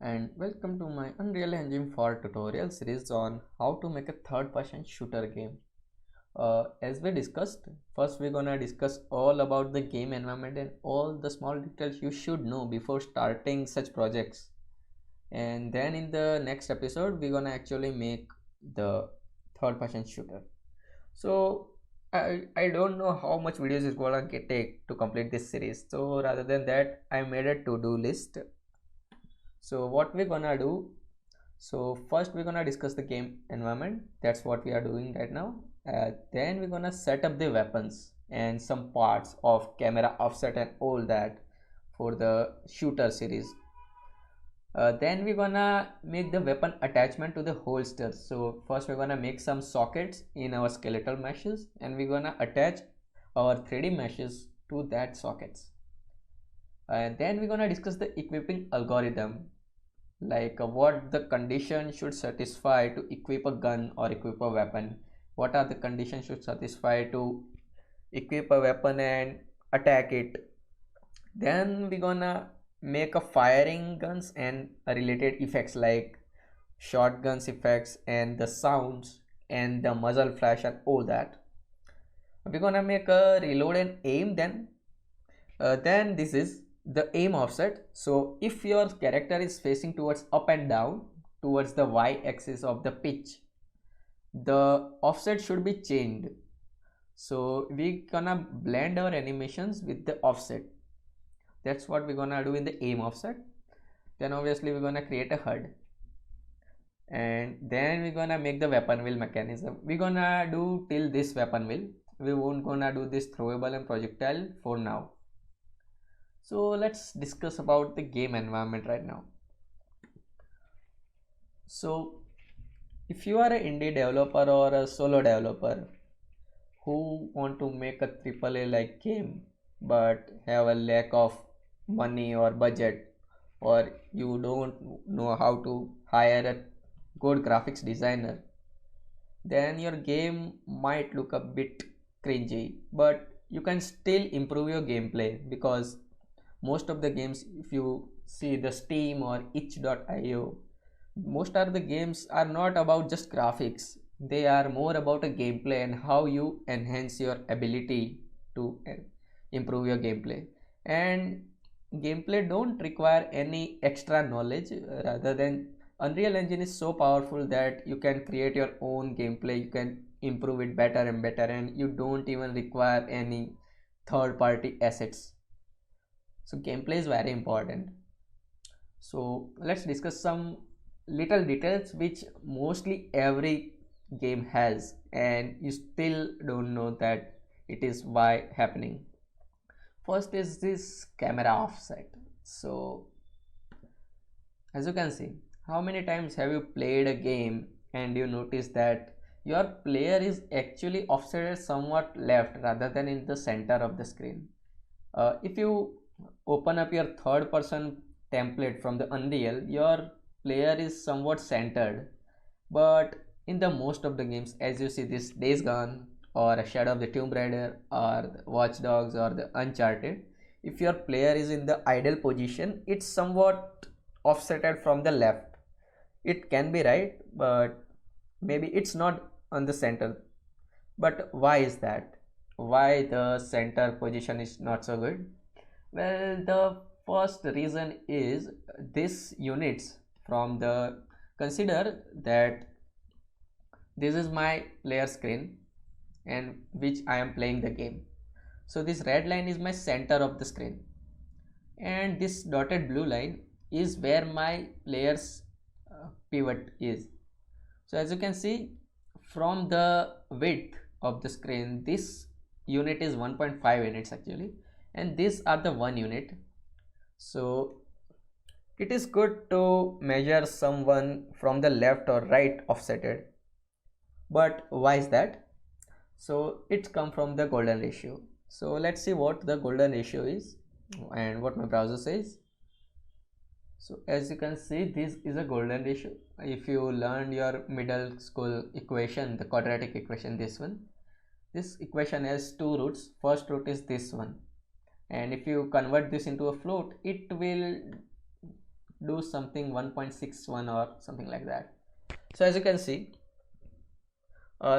and welcome to my Unreal Engine 4 tutorial series on how to make a third-person shooter game. As we discussed, first we're gonna discuss all about the game environment and all the small details you should know before starting such projects. And then in the next episode, we're gonna actually make the third-person shooter. So I don't know how much videos is gonna take to complete this series. So rather than that, I made a to-do list. So what we're gonna do, so first we're gonna discuss the game environment. That's what we are doing right now. Then we're gonna set up the weapons and some parts of camera offset and all that for the shooter series. Then we're gonna make the weapon attachment to the holster. So first we're gonna make some sockets in our skeletal meshes and we're gonna attach our 3D meshes to that sockets. And then we're gonna discuss the equipping algorithm, like what the condition should satisfy to equip a gun or equip a weapon. What are the conditions should satisfy to equip a weapon and attack it. Then we're gonna make a firing guns and related effects like shotguns effects and the sounds and the muzzle flash and all that. We're gonna make a reload and aim. Then this is the aim offset. So if your character is facing towards up and down towards the y-axis of the pitch, the offset should be changed. So we gonna blend our animations with the offset. That's what we're gonna do in the aim offset. Then obviously we're gonna create a HUD, and then we're gonna make the weapon wheel mechanism. We're gonna do till this weapon wheel. We won't gonna do this throwable and projectile for now. So let's discuss about the game environment right now. So if you are an indie developer or a solo developer who want to make a AAA like game but have a lack of money or budget, or you don't know how to hire a good graphics designer, then your game might look a bit cringy, but you can still improve your gameplay because most of the games, if you see the Steam or itch.io, most of the games are not about just graphics. They are more about a gameplay and how you enhance your ability to improve your gameplay. And gameplay don't require any extra knowledge, rather than Unreal Engine is so powerful that you can create your own gameplay, you can improve it better and better, and you don't even require any third party assets. So gameplay is very important. So let's discuss some little details which mostly every game has and you still don't know that it is why happening. First is this camera offset. So as you can see, how many times have you played a game and you notice that your player is actually offset somewhat left rather than in the center of the screen. If you open up your third person template from the Unreal, your player is somewhat centered, but in the most of the games, as you see this Days Gone or a Shadow of the Tomb Raider or the Watch Dogs or the Uncharted, if your player is in the idle position, it's somewhat offsetted from the left. It can be right, but maybe it's not on the center. But why is that? Why the center position is not so good? Well, the first reason is this units from the, consider that this is my player screen and which I am playing the game. So this red line is my center of the screen and this dotted blue line is where my player's pivot is. So as you can see from the width of the screen, this unit is 1.5 units actually, and these are the 1 unit. So it is good to measure someone from the left or right offsetted. But why is that? So it's come from the golden ratio. So let's see what the golden ratio is and what my browser says. So as you can see, this is a golden ratio. If you learned your middle school equation, the quadratic equation, this equation has two roots. First root is this one, and if you convert this into a float, it will do something 1.61 or something like that. So as you can see,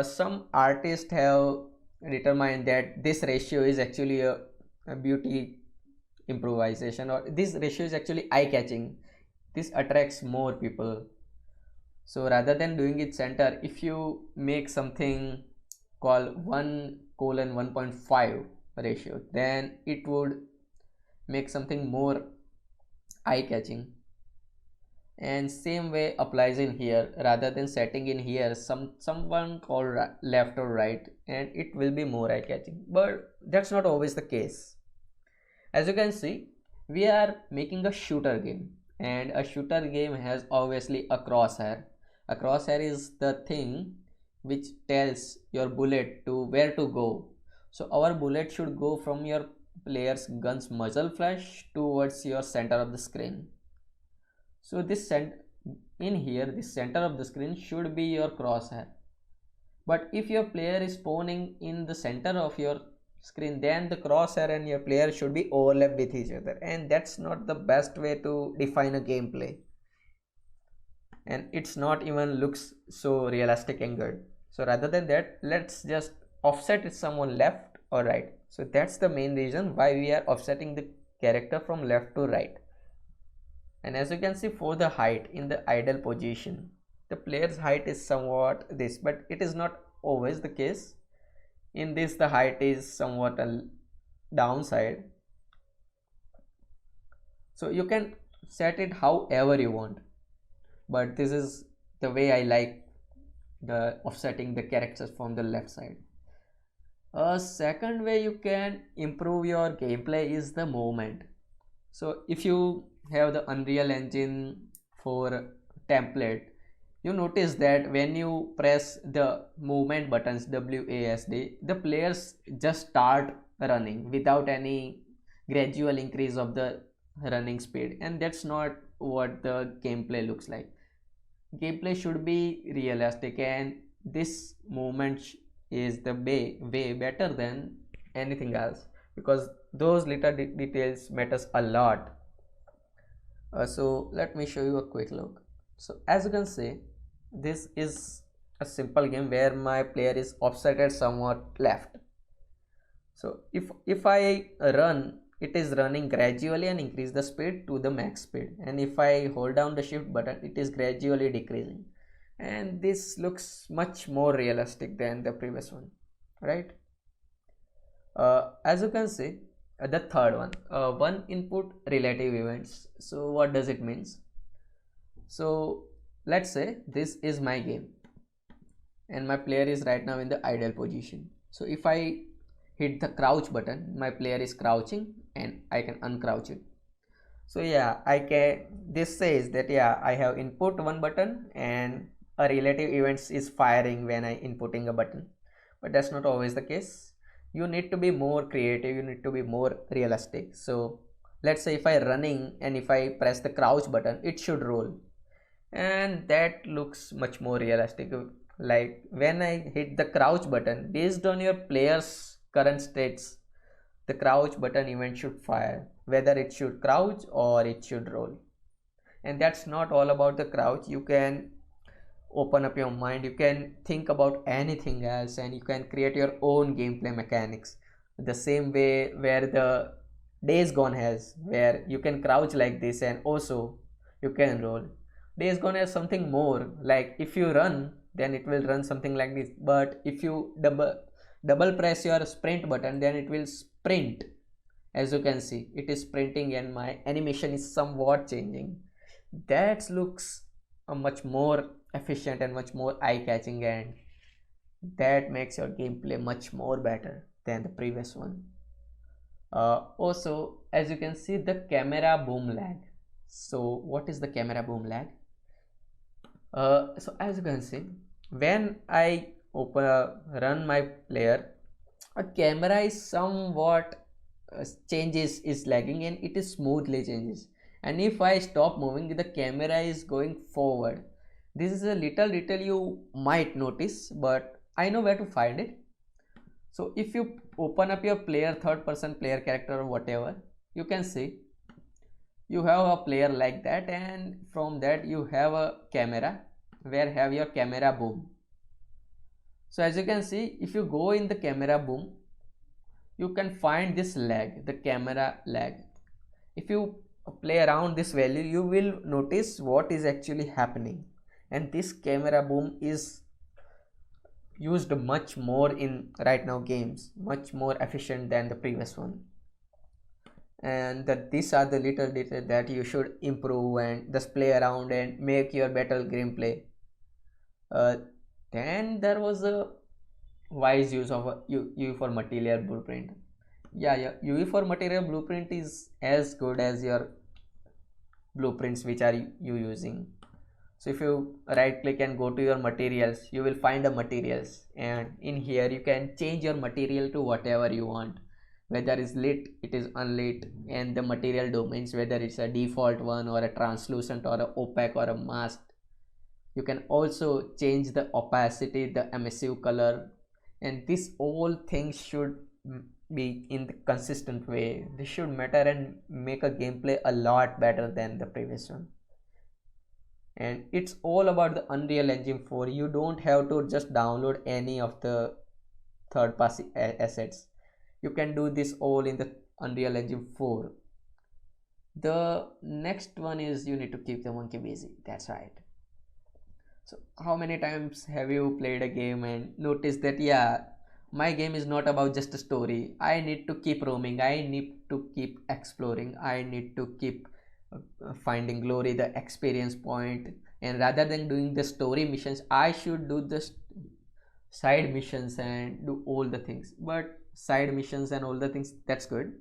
some artists have determined that this ratio is actually a beauty improvisation, or this ratio is actually eye-catching. This attracts more people. So rather than doing it center, if you make something called 1:1.5 ratio, then it would make something more eye-catching. And same way applies in here. Rather than setting in here someone called left or right, and it will be more eye-catching, but that's not always the case. As you can see, we are making a shooter game, and a shooter game has obviously a crosshair. A crosshair is the thing which tells your bullet to where to go. So our bullet should go from your player's gun's muzzle flash towards your center of the screen. So this in here, this center of the screen should be your crosshair. But if your player is spawning in the center of your screen, then the crosshair and your player should be overlapped with each other, and that's not the best way to define a gameplay, and it's not even looks so realistic and good. So rather than that, let's just offset it someone left or right. So that's the main reason why we are offsetting the character from left to right. And as you can see, for the height in the idle position, the player's height is somewhat this, but it is not always the case. In this, the height is somewhat a downside, so you can set it however you want, but this is the way I like the offsetting the characters from the left side. A second way you can improve your gameplay is the movement. So if you have the Unreal Engine for template, you notice that when you press the movement buttons WASD, the players just start running without any gradual increase of the running speed, and that's not what the gameplay looks like. Gameplay should be realistic, and this movement is the way better than anything else, because those little details matters a lot. So let me show you a quick look. So as you can see, this is a simple game where my player is offsetted somewhat left. So if I run, it is running gradually and increase the speed to the max speed, and if I hold down the shift button, it is gradually decreasing, and this looks much more realistic than the previous one, right? As you can see, the third one, one input relative events. So what does it means? So let's say this is my game and my player is right now in the idle position. So if I hit the crouch button, my player is crouching and I can uncrouch it. So yeah, I can, this says that yeah, I have input one button and a relative events is firing when I inputting a button, but that's not always the case. You need to be more creative, you need to be more realistic. So let's say if I running and if I press the crouch button, it should roll, and that looks much more realistic. Like when I hit the crouch button, based on your player's current states, the crouch button event should fire, whether it should crouch or it should roll. And that's not all about the crouch. You can open up your mind, you can think about anything else, and you can create your own gameplay mechanics the same way where the Days Gone has, where you can crouch like this and also you can roll. Days Gone has something more, like if you run, then it will run something like this, but if you double press your sprint button, then it will sprint. As you can see, it is sprinting and my animation is somewhat changing. That looks much more efficient and much more eye-catching, and that makes your gameplay much more better than the previous one. Also, as you can see, the camera boom lag. So what is the camera boom lag? So as you can see, when I run my player, a camera is somewhat changes is lagging and it is smoothly changes, and if I stop moving, the camera is going forward. This is a little detail you might notice, but I know where to find it. So if you open up your player, third person player character or whatever, you can see You have a player like that, and from that you have a camera where have your camera boom. So as you can see, if you go in the camera boom, you can find this lag, the camera lag. If you play around this value, you will notice what is actually happening. And this camera boom is used much more in right now games, much more efficient than the previous one. And that these are the little details that you should improve and just play around and make your better gameplay. uh, then there was a wise use of a UE for material blueprint. Yeah, UE for material blueprint is as good as your blueprints which are you using. So if you right click and go to your materials, you will find the materials, and in here you can change your material to whatever you want, whether it's lit, it is unlit, and the material domains, whether it's a default one or a translucent or a opaque or a masked. You can also change the opacity, the emissive color, and these all things should be in the consistent way. This should matter and make a gameplay a lot better than the previous one. And it's all about the Unreal Engine 4. You don't have to just download any of the third party assets. You can do this all in the Unreal Engine 4. The next one is you need to keep the monkey busy. That's right. So how many times have you played a game and noticed that, yeah, my game is not about just a story. I need to keep roaming, I need to keep exploring, I need to keep finding glory, the experience point. And rather than doing the story missions, I should do the side missions and do all the things. But side missions and all the things, that's good,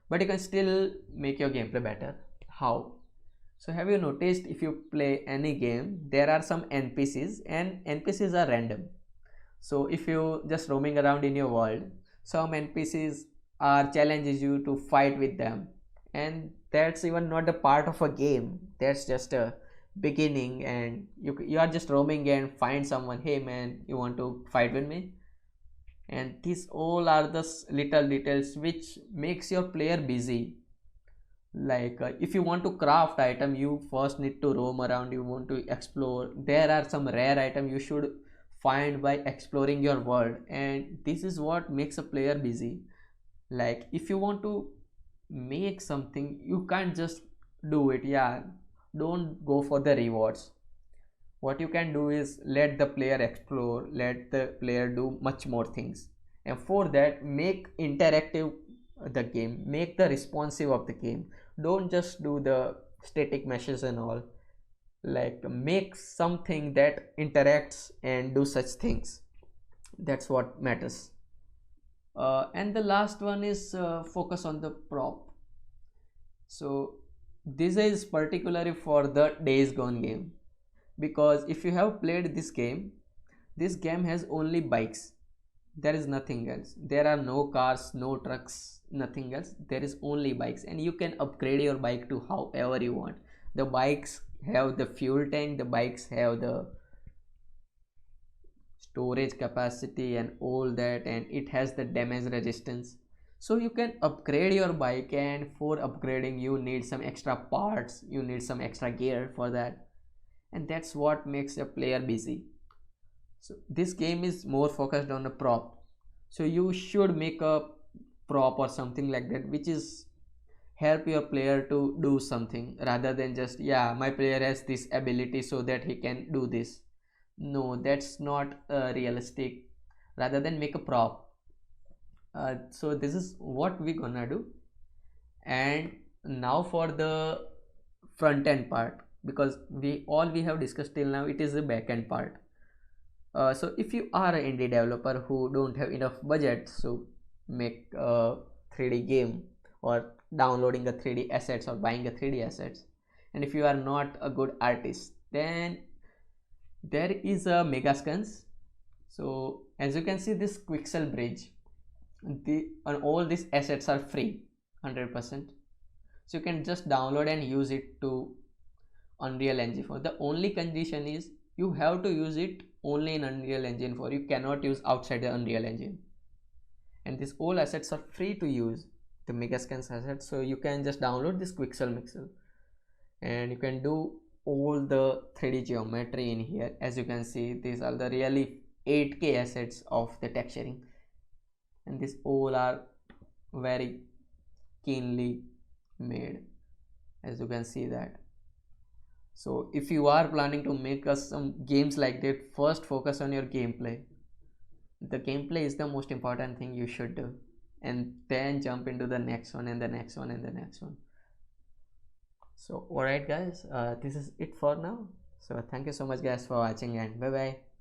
but you can still make your gameplay better. How? So have you noticed, if you play any game, there are some NPCs and NPCs are random. So if you just roaming around in your world, some NPCs are challenges you to fight with them, and that's even not a part of a game. That's just a beginning, and you are just roaming and find someone, hey man, you want to fight with me? And these all are the little details which makes your player busy. Like if you want to craft item, you first need to roam around, you want to explore. There are some rare item you should find by exploring your world, and this is what makes a player busy. Like if you want to make something, you can't just do it. Yeah, don't go for the rewards. What you can do is let the player explore, let the player do much more things, and for that make interactive the game, make the responsive of the game. Don't just do the static meshes and all. Like make something that interacts and do such things. That's what matters. And the last one is focus on the prop. So this is particularly for the Days Gone game, because if you have played this game has only bikes. There is nothing else. There are no cars, no trucks, nothing else. There is only bikes, and you can upgrade your bike to however you want. The bikes have the fuel tank, the bikes have the storage capacity and all that, and it has the damage resistance. So you can upgrade your bike, and for upgrading you need some extra parts, you need some extra gear for that, and that's what makes a player busy. So this game is more focused on a prop, so you should make a prop or something like that which is help your player to do something, rather than just, yeah, my player has this ability so that he can do this. No, that's not realistic. Rather than make a prop. So this is what we gonna do. And now for the front end part, because we have discussed till now, it is the back end part. So if you are an indie developer who don't have enough budget, so make a 3D game, or downloading a 3D assets, or buying a 3D assets, and if you are not a good artist, then there is a Megascans. So as you can see, this Quixel bridge, and all these assets are free 100%. So you can just download and use it to Unreal Engine 4. The only condition is you have to use it only in Unreal Engine 4. You cannot use outside the Unreal Engine. And these all assets are free to use, the Megascans assets. So you can just download this Quixel Mixel. and you can do all the 3D geometry in here. As you can see, these are the really 8K assets of the texturing, and these all are very keenly made, as you can see that. So if you are planning to make us some games like that, first focus on your gameplay. The gameplay is the most important thing you should do, and then jump into the next one and the next one and the next one. So alright guys, this is it for now. So thank you so much guys for watching, and bye bye.